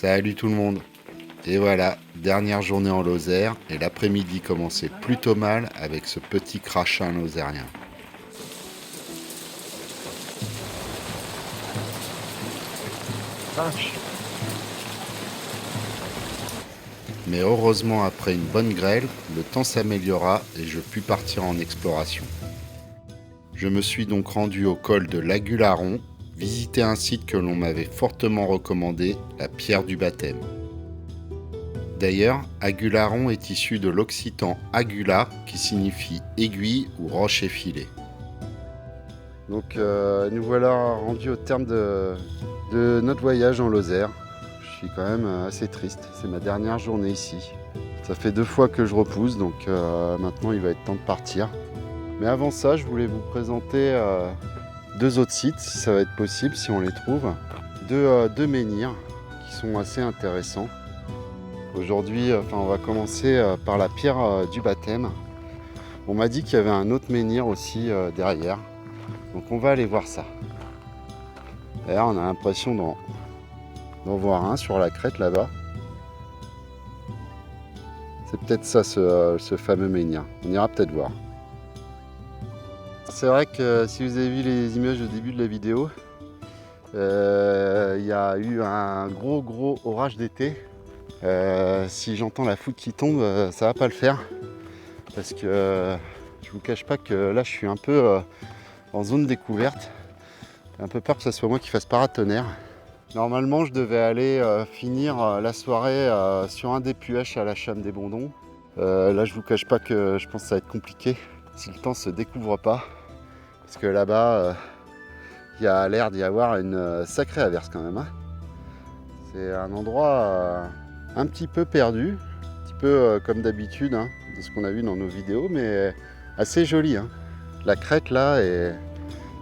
Salut tout le monde. Et voilà, dernière journée en Lozère et l'après-midi commençait plutôt mal avec ce petit crachin lozérien. Vache. Mais heureusement après une bonne grêle, le temps s'améliora et je pus partir en exploration. Je me suis donc rendu au col de l'Agularon, visiter un site que l'on m'avait fortement recommandé, la pierre du baptême. D'ailleurs, Agularon est issu de l'occitan agula qui signifie aiguille ou roche effilée. Donc nous voilà rendus au terme de notre voyage en Lozère. Je suis quand même assez triste, c'est ma dernière journée ici. Ça fait 2 fois que je repousse, donc maintenant il va être temps de partir. Mais avant ça, je voulais vous présenter 2 autres sites, si ça va être possible, si on les trouve. Deux menhirs qui sont assez intéressants. Aujourd'hui, on va commencer par la pierre du baptême. On m'a dit qu'il y avait un autre menhir aussi derrière. Donc on va aller voir ça. D'ailleurs, on a l'impression d'en voir un sur la crête là-bas. C'est peut-être ça ce fameux menhir. On ira peut-être voir. C'est vrai que si vous avez vu les images au début de la vidéo, il y a eu un gros orage d'été. Si j'entends la foudre qui tombe, ça va pas le faire. Parce que je vous cache pas que là je suis un peu en zone découverte. J'ai un peu peur que ce soit moi qui fasse paratonnerre. Normalement je devais aller finir la soirée sur un des puèches à la Chame des Bondons. Là je vous cache pas que je pense que ça va être compliqué si le temps se découvre pas. Parce que là-bas il y a l'air d'y avoir une sacrée averse quand même. Hein. C'est un endroit un petit peu perdu, un petit peu comme d'habitude hein, de ce qu'on a vu dans nos vidéos, mais assez joli. Hein. La crête là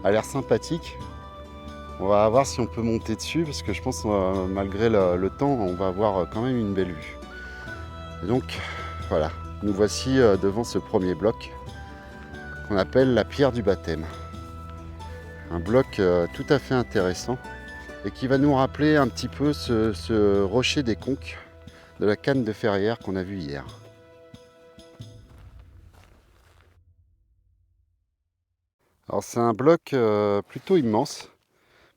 a l'air sympathique. On va voir si on peut monter dessus parce que je pense malgré le temps, on va avoir quand même une belle vue. Et donc voilà, nous voici devant ce premier bloc qu'on appelle la pierre du baptême. Un bloc tout à fait intéressant et qui va nous rappeler un petit peu ce rocher des conques de la canne de Ferrières qu'on a vu hier. Alors c'est un bloc plutôt immense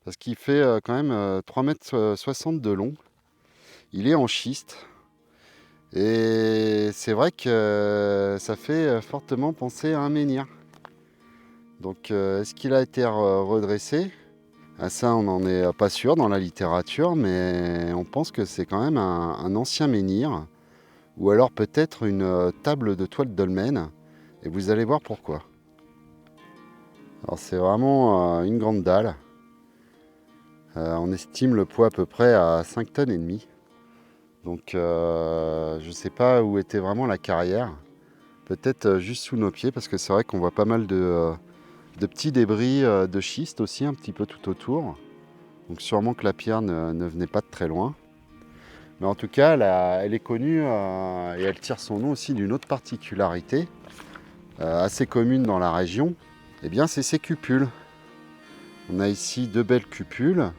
parce qu'il fait quand même 3,60 m de long. Il est en schiste et c'est vrai que ça fait fortement penser à un menhir. Donc est-ce qu'il a été redressé? Ça on n'en est pas sûr dans la littérature, mais on pense que c'est quand même un ancien menhir ou alors peut-être une table de toile dolmen et vous allez voir pourquoi. Alors c'est vraiment une grande dalle. On estime le poids à peu près à 5,5 tonnes. Donc je ne sais pas où était vraiment la carrière. Peut-être juste sous nos pieds parce que c'est vrai qu'on voit pas mal de petits débris de schiste aussi un petit peu tout autour. Donc sûrement que la pierre ne venait pas de très loin. Mais en tout cas, elle est connue et elle tire son nom aussi d'une autre particularité assez commune dans la région. Eh bien, c'est ses cupules. On a ici 2 belles cupules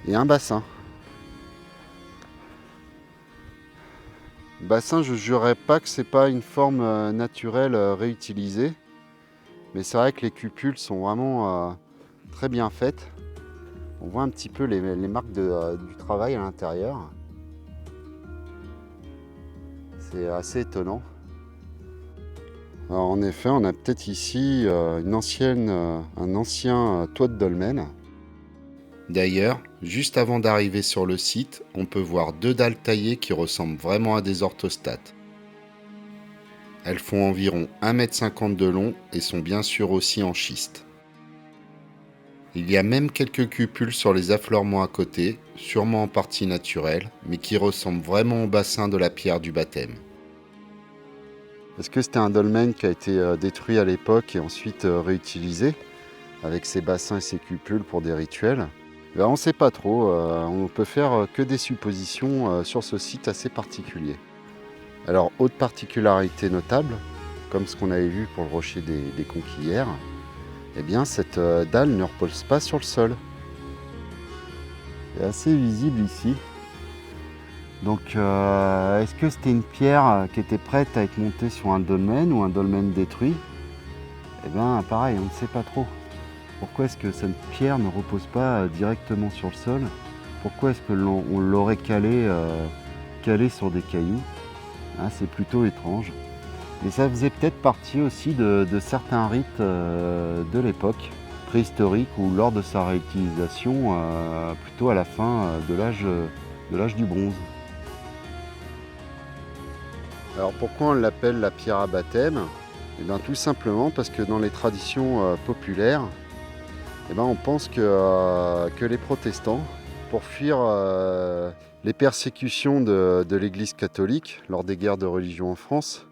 et un bassin. Bassin, je ne jurerais pas que c'est pas une forme naturelle réutilisée, mais c'est vrai que les cupules sont vraiment très bien faites. On voit un petit peu les marques du travail à l'intérieur. C'est assez étonnant. Alors en effet, on a peut-être ici un ancien toit de dolmen. D'ailleurs, juste avant d'arriver sur le site, on peut voir 2 dalles taillées qui ressemblent vraiment à des orthostates. Elles font environ 1,50 m de long et sont bien sûr aussi en schiste. Il y a même quelques cupules sur les affleurements à côté, sûrement en partie naturelles, mais qui ressemblent vraiment au bassin de la pierre du baptême. Est-ce que c'était un dolmen qui a été détruit à l'époque et ensuite réutilisé, avec ses bassins et ses cupules pour des rituels? On ne sait pas trop, on peut faire que des suppositions sur ce site assez particulier. Alors, autre particularité notable, comme ce qu'on avait vu pour le rocher des Conquillères, eh bien cette dalle ne repose pas sur le sol. C'est assez visible ici. Donc est-ce que c'était une pierre qui était prête à être montée sur un dolmen ou un dolmen détruit? Eh bien pareil, on ne sait pas trop. Pourquoi est-ce que cette pierre ne repose pas directement sur le sol? Pourquoi est-ce que on l'aurait calée sur des cailloux? Hein, c'est plutôt étrange. Et ça faisait peut-être partie aussi de certains rites de l'époque préhistorique ou lors de sa réutilisation plutôt à la fin de l'âge du bronze. Alors pourquoi on l'appelle la pierre à baptême? Eh bien tout simplement parce que dans les traditions populaires, eh bien, on pense que les protestants, pour fuir les persécutions de l'Église catholique lors des guerres de religion en France,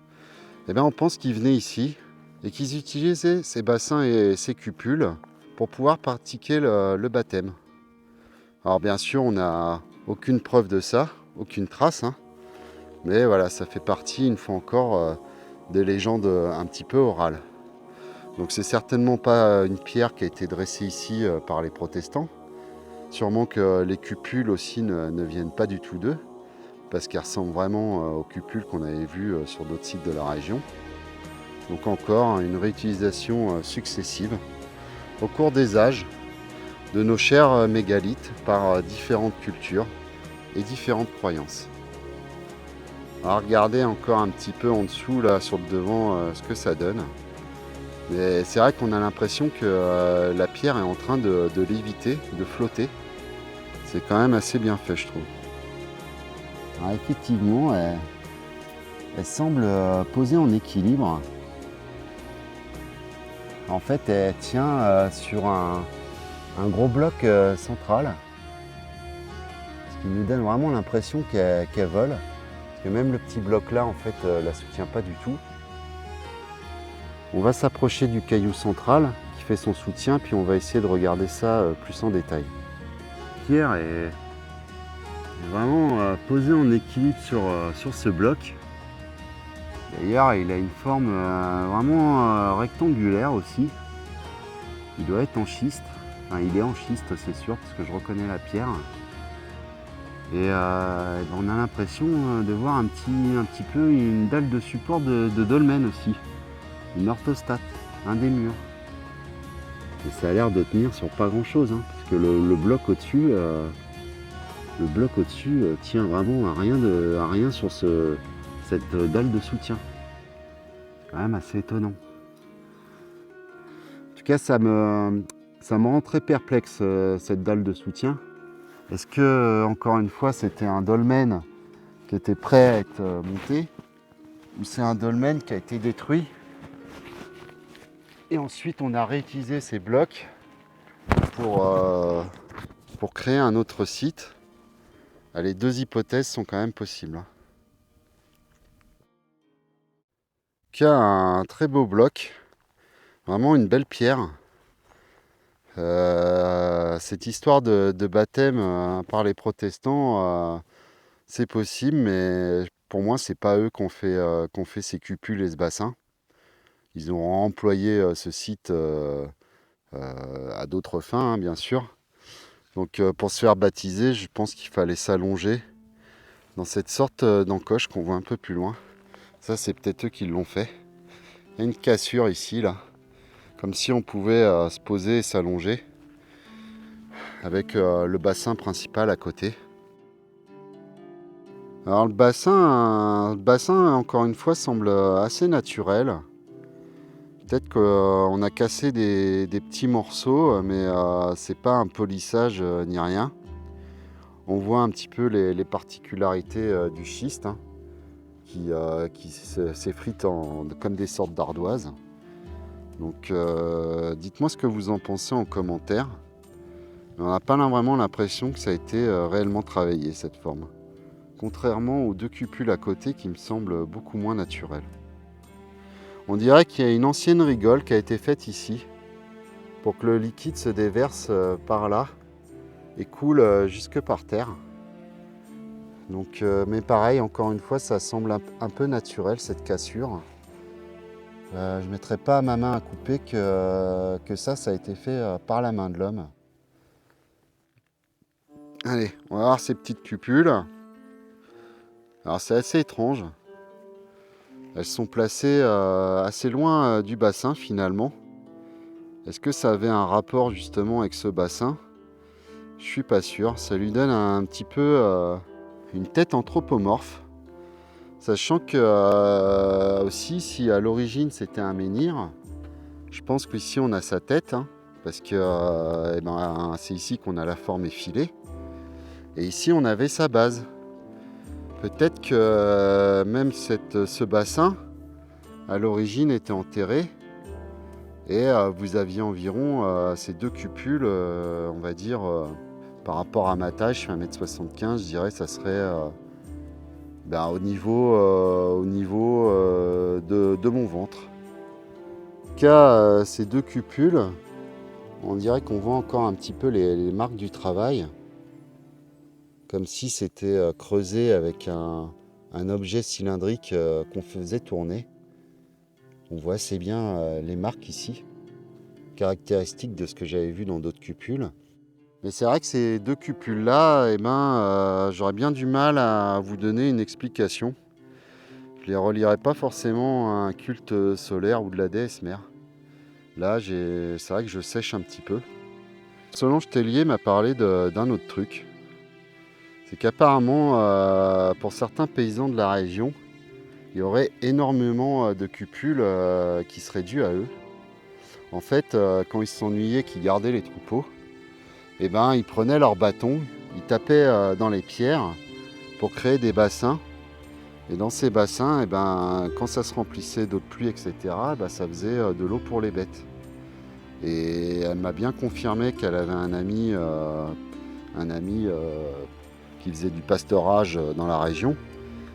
eh bien, on pense qu'ils venaient ici et qu'ils utilisaient ces bassins et ces cupules pour pouvoir pratiquer le baptême. Alors bien sûr, on n'a aucune preuve de ça, aucune trace, hein, mais voilà, ça fait partie, une fois encore, des légendes un petit peu orales. Donc c'est certainement pas une pierre qui a été dressée ici par les protestants. Sûrement que les cupules aussi ne viennent pas du tout d'eux, parce qu'elles ressemblent vraiment aux cupules qu'on avait vues sur d'autres sites de la région. Donc encore une réutilisation successive au cours des âges de nos chers mégalithes par différentes cultures et différentes croyances. Alors regardez encore un petit peu en dessous là sur le devant ce que ça donne. Mais c'est vrai qu'on a l'impression que la pierre est en train de léviter, de flotter. C'est quand même assez bien fait, je trouve. Alors effectivement, elle semble posée en équilibre. En fait, elle tient sur un gros bloc central, ce qui nous donne vraiment l'impression qu'elle vole. Parce que même le petit bloc là, en fait, la soutient pas du tout. On va s'approcher du caillou central qui fait son soutien, puis on va essayer de regarder ça plus en détail. Pierre est vraiment posé en équilibre sur ce bloc. D'ailleurs, il a une forme vraiment rectangulaire aussi. Il doit être en schiste. Enfin, il est en schiste, c'est sûr, parce que je reconnais la pierre. Et on a l'impression de voir un petit peu une dalle de support de dolmen aussi. Une orthostate, un des murs. Et ça a l'air de tenir sur pas grand chose, hein, parce que le bloc au-dessus tient vraiment à rien sur cette dalle de soutien. C'est quand même assez étonnant. En tout cas, ça me rend très perplexe cette dalle de soutien. Est-ce que, encore une fois, c'était un dolmen qui était prêt à être monté, ou c'est un dolmen qui a été détruit et ensuite on a réutilisé ces blocs pour créer un autre site? Les deux hypothèses sont quand même possibles. En tout cas, un très beau bloc, vraiment une belle pierre. Cette histoire de baptême par les protestants, c'est possible, mais pour moi, c'est pas eux qu'on fait ces cupules et ce bassin. Ils ont employé ce site à d'autres fins, hein, bien sûr. Donc pour se faire baptiser, je pense qu'il fallait s'allonger dans cette sorte d'encoche qu'on voit un peu plus loin. Ça, c'est peut-être eux qui l'ont fait. Il y a une cassure ici, là, comme si on pouvait se poser et s'allonger avec le bassin principal à côté. Alors le bassin, encore une fois, semble assez naturel. Peut-être qu'on a cassé des petits morceaux, mais c'est pas un polissage ni rien. On voit un petit peu les particularités du schiste, hein, qui s'effrite comme des sortes d'ardoises. Donc dites-moi ce que vous en pensez en commentaire. On n'a pas vraiment l'impression que ça a été réellement travaillé, cette forme. Contrairement aux deux cupules à côté qui me semblent beaucoup moins naturelles. On dirait qu'il y a une ancienne rigole qui a été faite ici pour que le liquide se déverse par là et coule jusque par terre. Donc, mais pareil, encore une fois, ça semble un peu naturel cette cassure. Je ne mettrai pas ma main à couper que ça a été fait par la main de l'homme. Allez, on va voir ces petites cupules. Alors c'est assez étrange. Elles sont placées assez loin du bassin finalement. Est-ce que ça avait un rapport justement avec ce bassin? Je suis pas sûr. Ça lui donne un petit peu une tête anthropomorphe. Sachant que aussi, si à l'origine c'était un menhir, je pense qu'ici on a sa tête, hein, parce que c'est ici qu'on a la forme effilée. Et ici on avait sa base. Peut-être que même ce bassin, à l'origine, était enterré. Et vous aviez environ ces deux cupules, on va dire, par rapport à ma taille, je fais 1m75, je dirais que ça serait au niveau de mon ventre. En tout cas, ces deux cupules, on dirait qu'on voit encore un petit peu les marques du travail, comme si c'était creusé avec un objet cylindrique qu'on faisait tourner. On voit assez bien les marques ici, caractéristiques de ce que j'avais vu dans d'autres cupules. Mais c'est vrai que ces deux cupules-là, j'aurais bien du mal à vous donner une explication. Je les relierais pas forcément à un culte solaire ou de la déesse mère. Là, c'est vrai que je sèche un petit peu. Solange Tellier m'a parlé d'un autre truc. C'est qu'apparemment, pour certains paysans de la région, il y aurait énormément de cupules qui seraient dues à eux. En fait, quand ils s'ennuyaient, qu'ils gardaient les troupeaux, ils prenaient leur bâton, ils tapaient dans les pierres pour créer des bassins. Et dans ces bassins, quand ça se remplissait d'eau de pluie, etc., ça faisait de l'eau pour les bêtes. Et elle m'a bien confirmé qu'elle avait un ami qui faisait du pastorage dans la région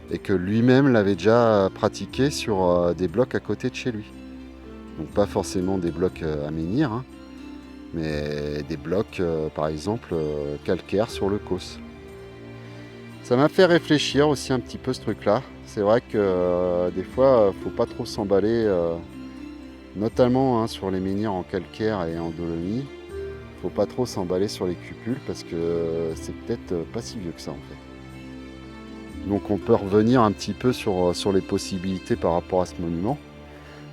et que lui-même l'avait déjà pratiqué sur des blocs à côté de chez lui. Donc pas forcément des blocs à menhir, hein, mais des blocs, par exemple, calcaires sur le Causse. Ça m'a fait réfléchir aussi un petit peu ce truc-là. C'est vrai que des fois, faut pas trop s'emballer, notamment sur les menhirs en calcaire et en dolomie. Faut pas trop s'emballer sur les cupules parce que c'est peut-être pas si vieux que ça en fait. Donc on peut revenir un petit peu sur les possibilités par rapport à ce monument.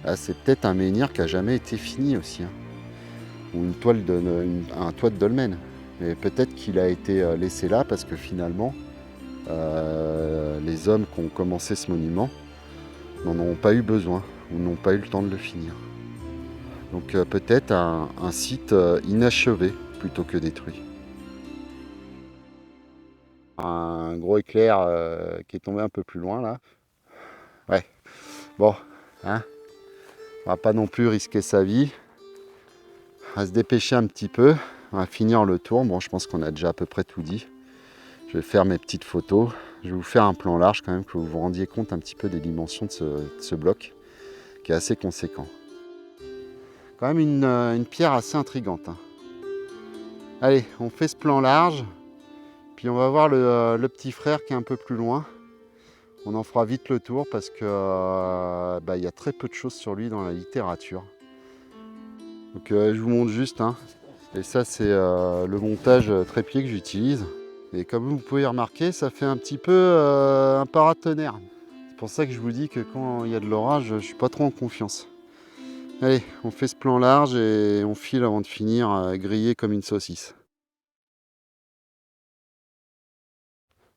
Là, c'est peut-être un menhir qui n'a jamais été fini aussi, hein. Ou un toit de dolmen. Mais peut-être qu'il a été laissé là parce que finalement, les hommes qui ont commencé ce monument n'en ont pas eu besoin ou n'ont pas eu le temps de le finir. Donc peut-être un site inachevé plutôt que détruit. Un gros éclair qui est tombé un peu plus loin là. Ouais, bon, hein, on va pas non plus risquer sa vie. On va se dépêcher un petit peu. On va finir le tour. Bon, je pense qu'on a déjà à peu près tout dit. Je vais faire mes petites photos. Je vais vous faire un plan large quand même, que vous vous rendiez compte un petit peu des dimensions de ce bloc, qui est assez conséquent. Quand même une pierre assez intrigante, hein. Allez, on fait ce plan large, puis on va voir le petit frère qui est un peu plus loin. On en fera vite le tour parce que y a très peu de choses sur lui dans la littérature. Donc je vous montre juste, hein. Et ça c'est le montage trépied que j'utilise. Et comme vous pouvez remarquer, ça fait un petit peu un paratonnerre. C'est pour ça que je vous dis que quand il y a de l'orage, je ne suis pas trop en confiance. Allez, on fait ce plan large et on file avant de finir grillé comme une saucisse.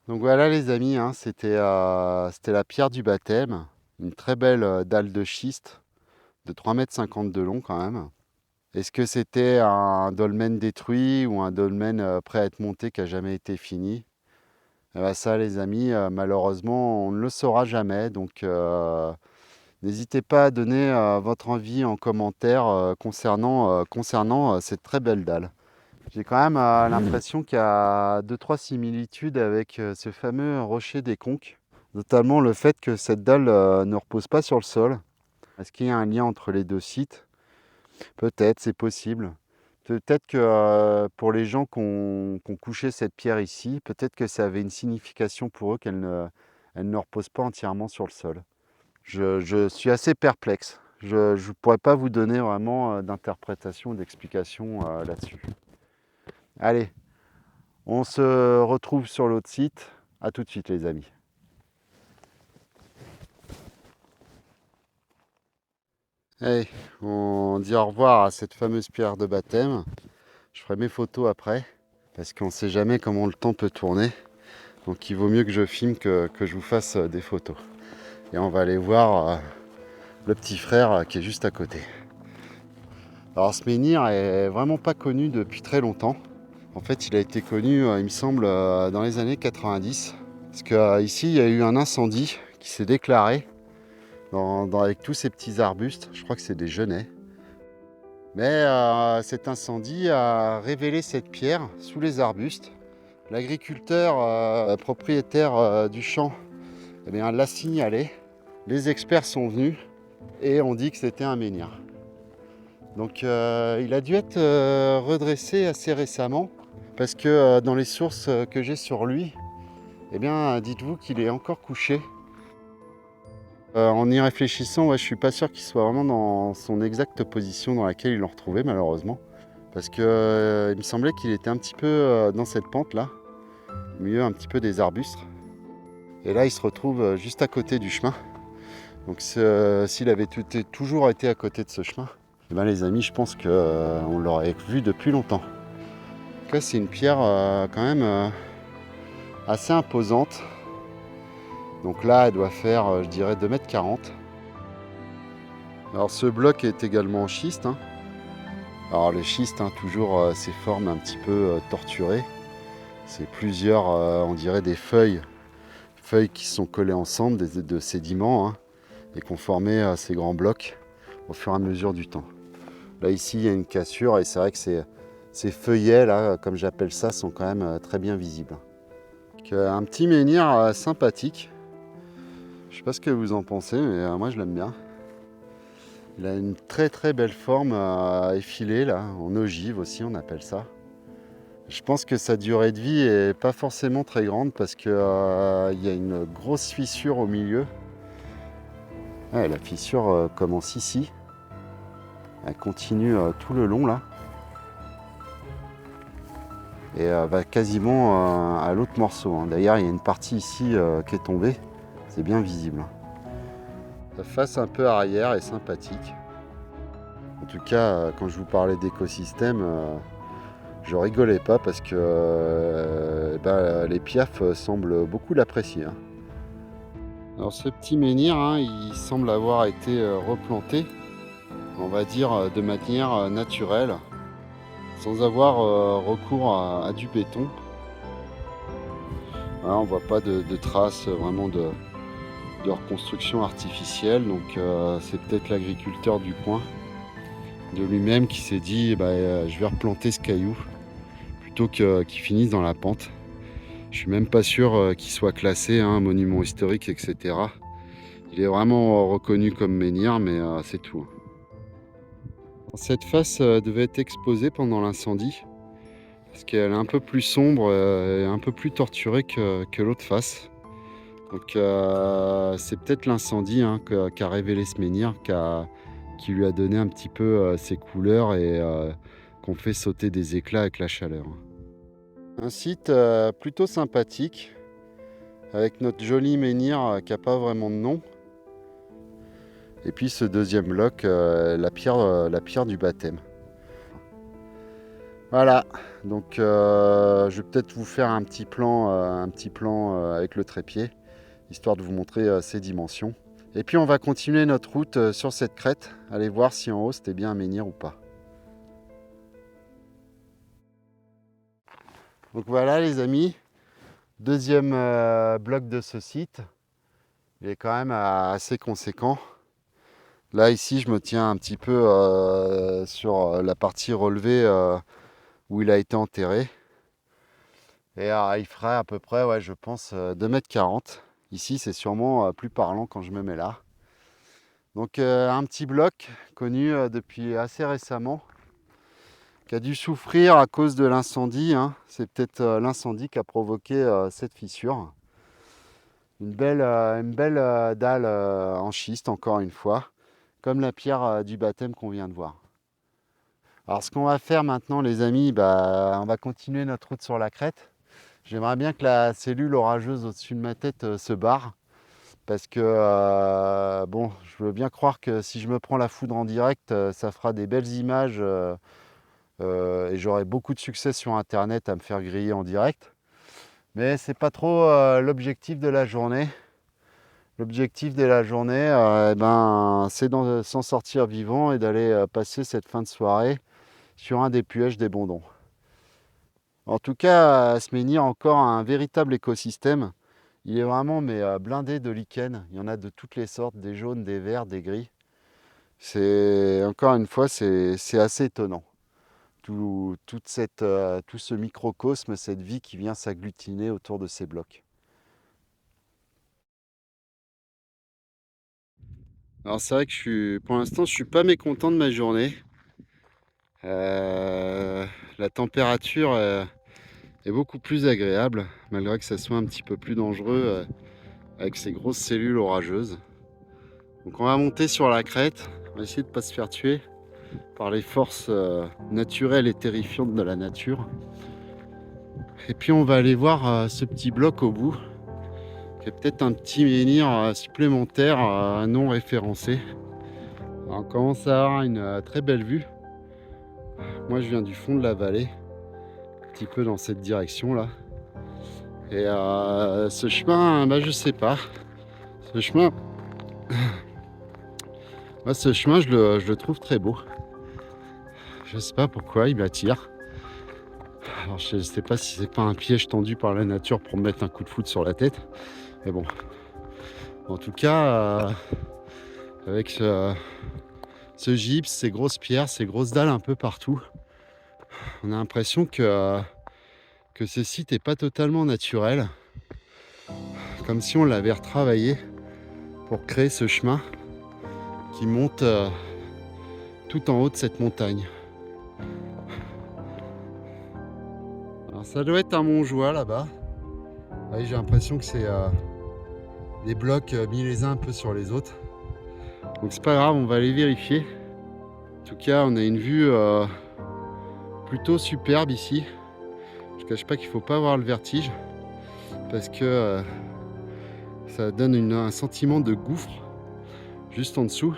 Donc voilà les amis, hein, c'était la pierre du baptême. Une très belle dalle de schiste de 3,50 m de long quand même. Est-ce que c'était un dolmen détruit ou un dolmen prêt à être monté qui n'a jamais été fini? Ça les amis, malheureusement on ne le saura jamais. Donc n'hésitez pas à donner votre avis en commentaire concernant cette très belle dalle. J'ai quand même l'impression qu'il y a 2-3 similitudes avec ce fameux rocher des Conques, notamment le fait que cette dalle ne repose pas sur le sol. Est-ce qu'il y a un lien entre les deux sites? Peut-être, c'est possible. Peut-être que pour les gens qui ont couché cette pierre ici, peut-être que ça avait une signification pour eux elle ne repose pas entièrement sur le sol. Je suis assez perplexe. Je ne pourrais pas vous donner vraiment d'interprétation ou d'explication là-dessus. Allez, on se retrouve sur l'autre site. À tout de suite les amis. Allez, on dit au revoir à cette fameuse pierre de baptême. Je ferai mes photos après, parce qu'on ne sait jamais comment le temps peut tourner. Donc il vaut mieux que je filme que je vous fasse des photos. Et on va aller voir le petit frère qui est juste à côté. Alors ce menhir est vraiment pas connu depuis très longtemps. En fait, il a été connu, il me semble, dans les années 90. Parce qu'ici, il y a eu un incendie qui s'est déclaré avec tous ces petits arbustes. Je crois que c'est des genêts. Mais cet incendie a révélé cette pierre sous les arbustes. L'agriculteur propriétaire du champ eh bien, l'a signalé. Les experts sont venus et ont dit que c'était un menhir. Donc il a dû être redressé assez récemment parce que dans les sources que j'ai sur lui, eh bien dites-vous qu'il est encore couché. En y réfléchissant, ouais, je suis pas sûr qu'il soit vraiment dans son exacte position dans laquelle ils l'ont retrouvé malheureusement. Parce que il me semblait qu'il était un petit peu dans cette pente là, au milieu un petit peu des arbustes. Et là il se retrouve juste à côté du chemin. Donc s'il avait toujours été à côté de ce chemin, eh ben, les amis, je pense qu'on l'aurait vu depuis longtemps. En tout cas, c'est une pierre quand même assez imposante. Donc là, elle doit faire, je dirais, 2,40 m. Alors ce bloc est également en schiste, hein. Alors le schiste, hein, toujours ces formes un petit peu torturées. C'est plusieurs, on dirait des feuilles qui sont collées ensemble, de sédiments, hein, et qui ont formé ces grands blocs au fur et à mesure du temps. Là ici il y a une cassure et c'est vrai que ces feuillets là, comme j'appelle ça, sont quand même très bien visibles. Donc, un petit menhir sympathique. Je sais pas ce que vous en pensez, mais moi je l'aime bien. Il a une très très belle forme effilée là, en ogive aussi on appelle ça. Je pense que sa durée de vie est pas forcément très grande parce qu'il y a une grosse fissure au milieu. Ouais, la fissure commence ici. Elle continue tout le long là. Et va quasiment à l'autre morceau, hein. D'ailleurs, il y a une partie ici qui est tombée. C'est bien visible. La face un peu arrière est sympathique. En tout cas, quand je vous parlais d'écosystème, je rigolais pas parce que les piafs semblent beaucoup l'apprécier, hein. Alors ce petit menhir, hein, il semble avoir été replanté, on va dire de manière naturelle, sans avoir recours à du béton. Voilà, on voit pas de traces vraiment de reconstruction artificielle, donc c'est peut-être l'agriculteur du coin de lui-même qui s'est dit je vais replanter ce caillou plutôt qu'il finisse dans la pente. Je suis même pas sûr qu'il soit classé, hein, monument historique, etc. Il est vraiment reconnu comme menhir, mais c'est tout. Cette face devait être exposée pendant l'incendie parce qu'elle est un peu plus sombre et un peu plus torturée que l'autre face. Donc c'est peut-être l'incendie, hein, qui a révélé ce menhir, qui lui a donné un petit peu ses couleurs et qu'on fait sauter des éclats avec la chaleur. Un site plutôt sympathique, avec notre joli menhir qui n'a pas vraiment de nom. Et puis ce deuxième bloc, la pierre du baptême. Voilà, donc je vais peut-être vous faire un petit plan avec le trépied, histoire de vous montrer ses dimensions. Et puis on va continuer notre route sur cette crête, aller voir si en haut c'était bien un menhir ou pas. Donc voilà les amis, deuxième bloc de ce site. Il est quand même assez conséquent. Là ici je me tiens un petit peu sur la partie relevée où il a été enterré. Et il ferait à peu près, ouais, je pense, 2,40 m. Ici c'est sûrement plus parlant quand je me mets là. Donc un petit bloc connu depuis assez récemment, qui a dû souffrir à cause de l'incendie, hein. C'est peut-être l'incendie qui a provoqué cette fissure. Une belle dalle en schiste, encore une fois, comme la pierre du baptême qu'on vient de voir. Alors ce qu'on va faire maintenant les amis, on va continuer notre route sur la crête. J'aimerais bien que la cellule orageuse au-dessus de ma tête se barre, parce que bon, je veux bien croire que si je me prends la foudre en direct, ça fera des belles images et j'aurai beaucoup de succès sur internet à me faire griller en direct. Mais c'est pas trop l'objectif de la journée. L'objectif de la journée, c'est de s'en sortir vivant et d'aller passer cette fin de soirée sur un des puèges des Bondons. En tout cas, Asménir, encore un véritable écosystème. Il est vraiment blindé de lichens. Il y en a de toutes les sortes, des jaunes, des verts, des gris. Encore une fois, c'est assez étonnant. Tout ce microcosme, cette vie qui vient s'agglutiner autour de ces blocs. Alors c'est vrai que pour l'instant, je suis pas mécontent de ma journée. La température est beaucoup plus agréable, malgré que ça soit un petit peu plus dangereux avec ces grosses cellules orageuses. Donc on va monter sur la crête, on va essayer de ne pas se faire tuer par les forces naturelles et terrifiantes de la nature. Et puis on va aller voir ce petit bloc au bout, qui est peut-être un petit menhir supplémentaire non référencé. Alors, on commence à avoir une très belle vue. Moi je viens du fond de la vallée, un petit peu dans cette direction là. Et ce chemin, je sais pas. Ce chemin, je le trouve très beau. Je sais pas pourquoi il m'attire. Alors je sais pas si c'est pas un piège tendu par la nature pour me mettre un coup de foudre sur la tête. Mais bon. En tout cas, avec ce gypse, ces grosses pierres, ces grosses dalles un peu partout, on a l'impression que ce site n'est pas totalement naturel. Comme si on l'avait retravaillé pour créer ce chemin qui monte tout en haut de cette montagne. Alors ça doit être un Montjoie là-bas. Oui, j'ai l'impression que c'est des blocs mis les uns un peu sur les autres. Donc c'est pas grave, on va aller vérifier. En tout cas, on a une vue plutôt superbe ici. Je ne cache pas qu'il ne faut pas avoir le vertige parce que ça donne un sentiment de gouffre juste en dessous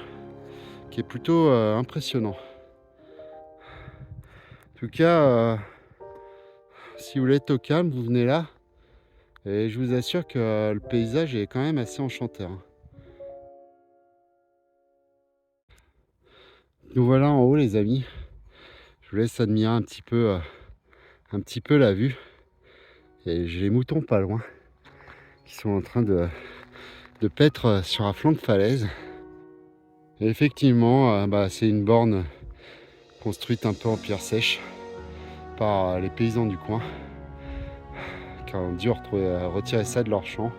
qui est plutôt impressionnant. En tout cas, si vous voulez être au calme, vous venez là et je vous assure que le paysage est quand même assez enchanteur. Nous voilà en haut les amis. Je vous laisse admirer un petit peu la vue. Et j'ai les moutons pas loin qui sont en train de paître sur un flanc de falaise. Et effectivement, c'est une borne construite un peu en pierre sèche par les paysans du coin qui ont dû retirer ça de leur champ.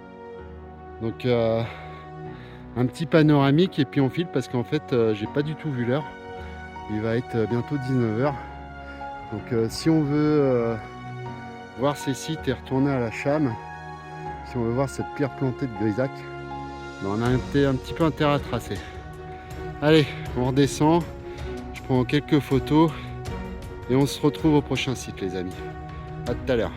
Donc un petit panoramique et puis on file parce qu'en fait j'ai pas du tout vu l'heure. Il va être bientôt 19h. Donc si on veut voir ces sites et retourner à la Cham, si on veut voir cette pierre plantée de Grisac, on a un petit peu intérêt à tracer. Allez, on redescend, je prends quelques photos et on se retrouve au prochain site les amis. À tout à l'heure.